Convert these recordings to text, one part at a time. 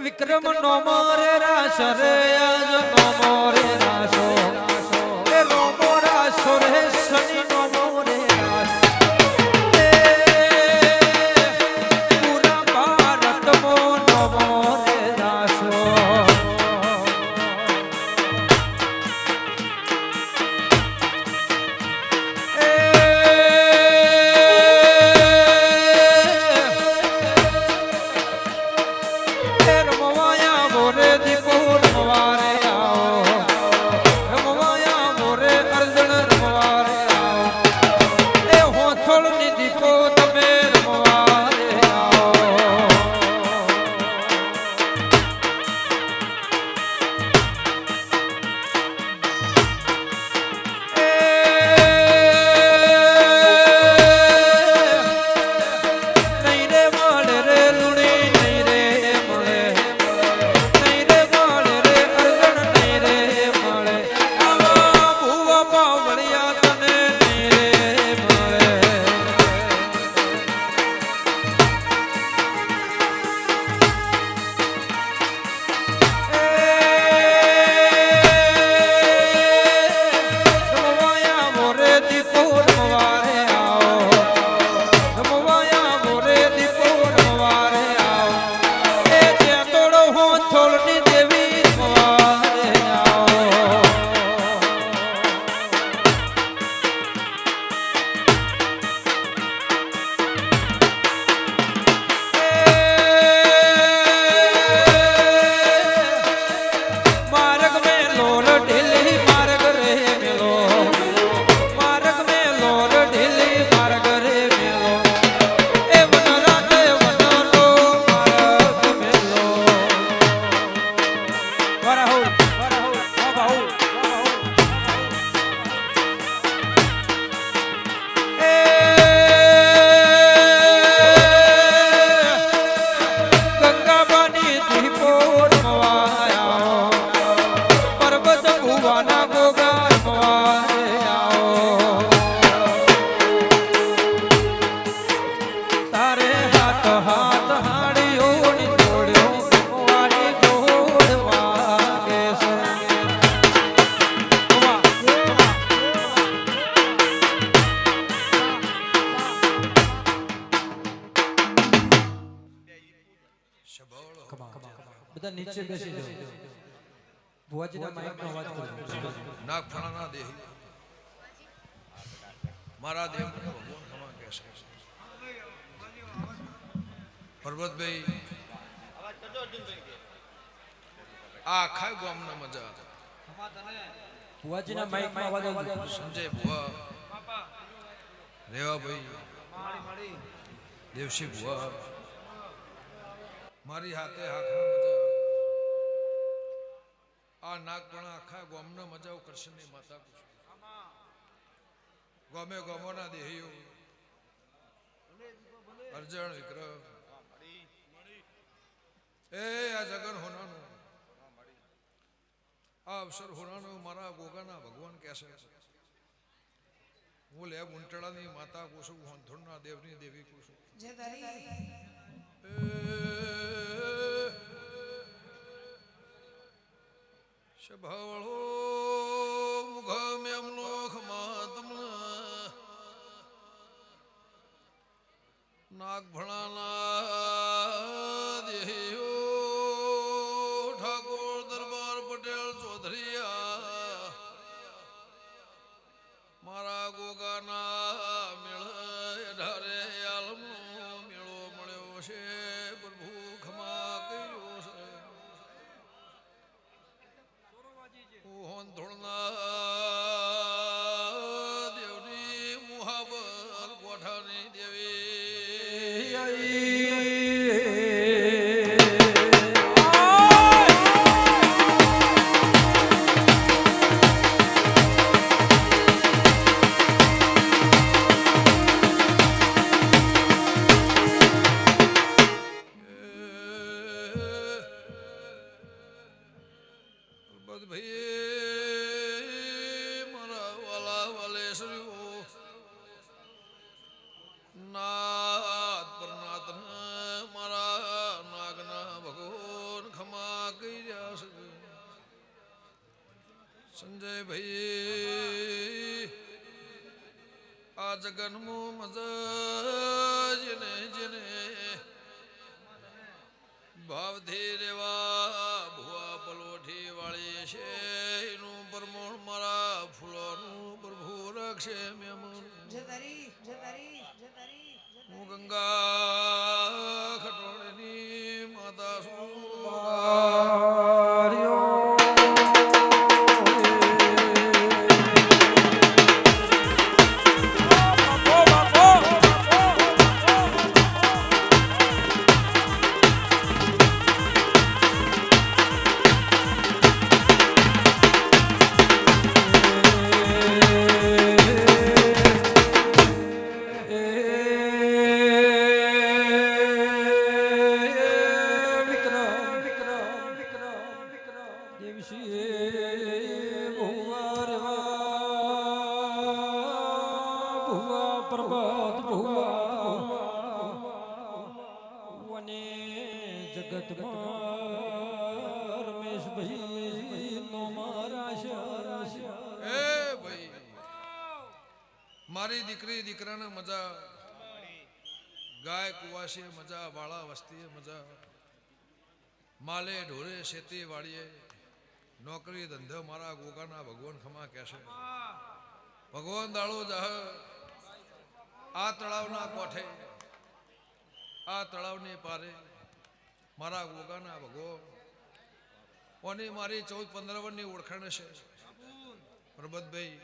વિક્રમ નો મોરે રાસ રે આજ નો મોરે રાસો એ નો મોરાસો રે શનિ નો મોરે રાસ પૂરા ભારત મો નો મોરે રાસો બધા નીચે બેસી જાઓ. ભુવાજીના માઈકનો અવાજ કરજો. નાગ ફણાના દેહ મારા દેવ ભગવાન ખમા કહેશે. પર્વતભાઈ અવાજ કરજો અર્જુનભાઈ. આ ખાય ગામના મજા ભુવાજીના માઈકમાં અવાજ આવજો. સંજય ભુવા રેવાભાઈ દેવશી ભુવા મારી હાથે હાથના મજા આ નાગપણા આખા ગામના મજાઓ કૃષ્ણની માતા ગમે ગમોના દેહીઓ અર્જણ વિક્રમ એ આ જગન હોનાનું આ અવસર હોનાનું મારા ગોગાના ભગવાન કહેશે. હું લે ઉંટળાની માતા કુસુમ હોંથોડના દેવની દેવી કુસુમ શભાવળો મુઘમ એમનો ખમાતમના નાગ ભણાના દેહીઓ ઠાકોર દરબાર પટેલ ચૌધરીયા મારા ગોગાના મેળ ઢારે આલમનો મેળો મળ્યો છે. પ્રભુ ખમા કર્યો છે. હોંધોળના દેવની મુહાબર કોઠાની દેવી જય ભાઈ આ જગન્મું મજ જેને જેને ભાવથી રેવા ભુવા પલોઠી વાળી છે એનું પરમોણ મારા ફૂલોનું પ્રભુ રક્ષે મેમન હું ગંગા ખટોળની માતા છું મારી દીકરી દીકરાને મજા ગાય કુવાસી મજા વાળા વસ્તીએ મજા માલે ઢોરે શેતી વાળીએ નોકરી ધંધો મારા ગોગાના ભગવાન ખમા કહેશે ભગવાન દાળો જાહ આ તળાવના કોઠે આ તળાવની પારે મારા ગોગાના ભગવાન કોની મારી 14-15 વર્ષની ઓળખાણ છે પ્રબતભાઈ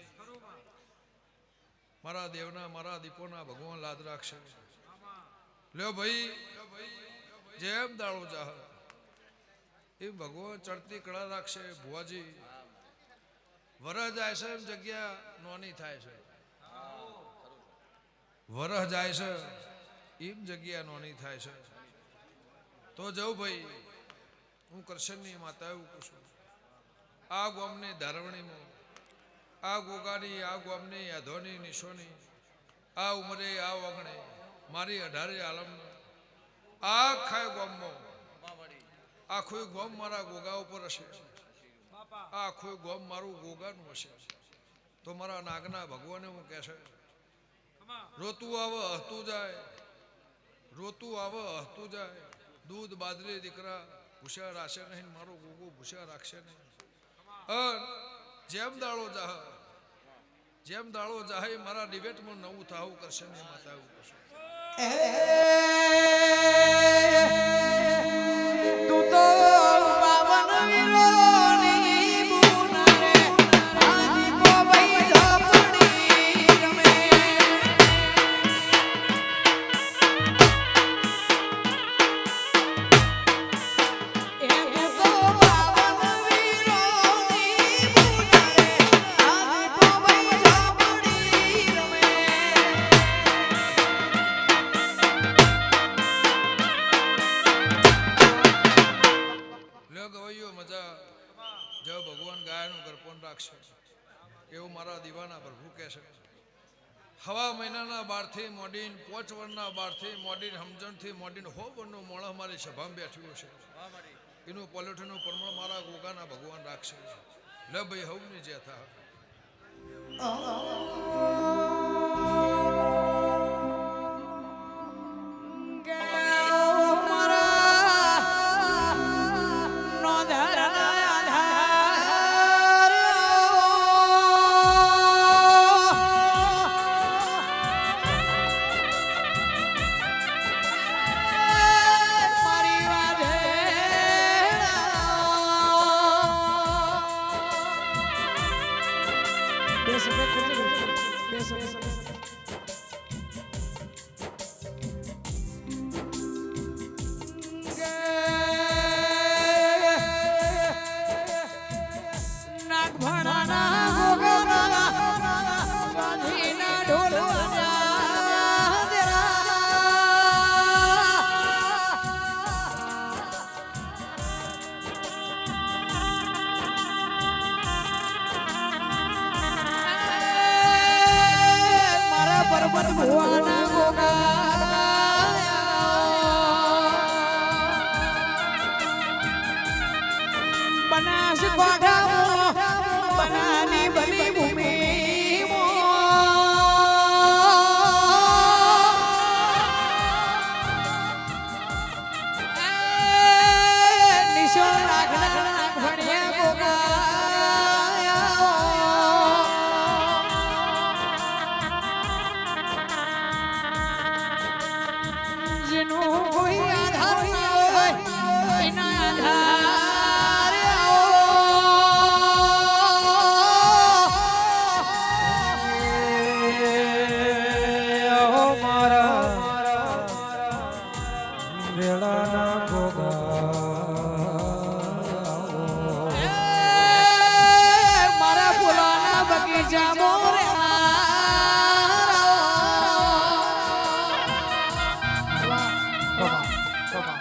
મારા દેવના મારા દીપોના ભગવાન લાદ રાખશે લ્યો ભાઈ જેમ દાળો જાહ એમ ભગવાન ચડતી કળા રાખશે ભુવાજી વરહ જાય છે એમ જગ્યા નોની થાય છે વરહ જાય છે એમ જગ્યા નોની થાય છે તો જવું ભાઈ હું કરશનની માતા એવું કહું છું આ ગોમની ધારવણીમાં આ ગોગાની આ ગોમની યાધોની નિશોની આ ઉમરે આ વગણે મારી 18 આલમ આખા ગોમમાં આખું ગોમ મારા ગોગા ઉપર હશે આખું ગોમ મારું ગોગાનું હશે તો મારા નાગના ભગવાને હું કહેશે રોતું આવે હસતું જાય રોતું આવે હસતું જાય દૂધ બાજરી દીકરા ભૂસ્યા રાખશે નહીં મારો ગોગો ભૂસ્યા રાખશે નહીં જેમ દાળો જાહ જેમ દાળો જાહે મારા ડિબેટમાં નવું થાવું કરશે ને માતા એવું કરશે તું તો પાવન વિરોની બુનારે આજી કો ભાઈ ઝપડી રમે એ તું તો પાવન વિરોની બુનારે આજી કો ભાઈ ઝપડી રમે ગવાઈઓ મજા જો ભગવાન ગાયનું ગરપણ રાખશે એવું મારા દીવાના પ્રભુ કહેશે હવા મહિનાના 12 થી મોડીન 5 વર્ષના 12 થી મોડીન સમજણથી મોડીન 100 વર્ષનું મોણસ મારી સભામાં બેઠ્યું છે એનું પોલિટીનું પ્રમાણ મારા ગોગાના ભગવાન રાખશે લે ભાઈ હવની જે થા બનાસ કોઠા બનાની જામો રે પ્રભા, પ્રભા.